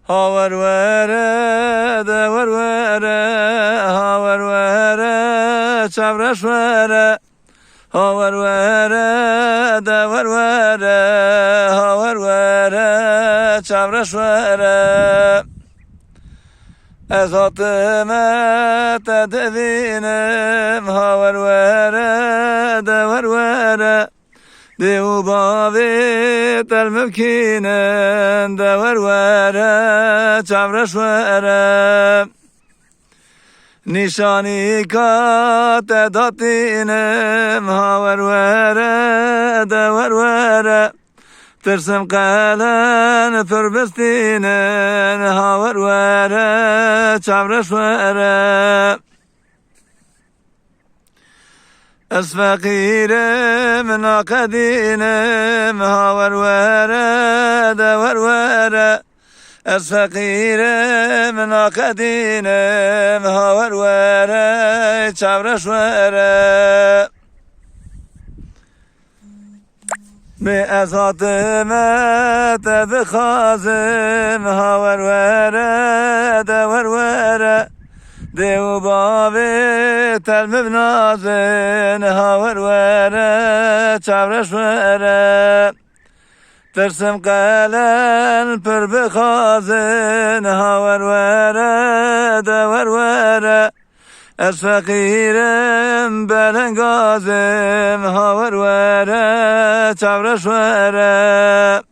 Havar vere de var vere, havar vere çavraş vere. Havar vere de var vere, havar vere çavraş vere. Ezatıme tedevinim, havar vere de var vere. Devu bavi tel mümkinen de var vere, çavraş vere. Nişani kat edatinem, havar vere de var vere. Tırsım kalen pürbestinen, havar vere, çavraş vere. Es fakirim nakadinim, havar vere de var vere. Es fakirim nakadinim, havar vere, çavraş vere. Bi ezatıme tebkhazim, havar vere de var vere. Devu bavi tel mevnazin, havar vere, çavraş vere. Tırsım kalen pür bekhazin, havar vere de var vere. Es fakirim belengazim, havar vere, çavraş vere.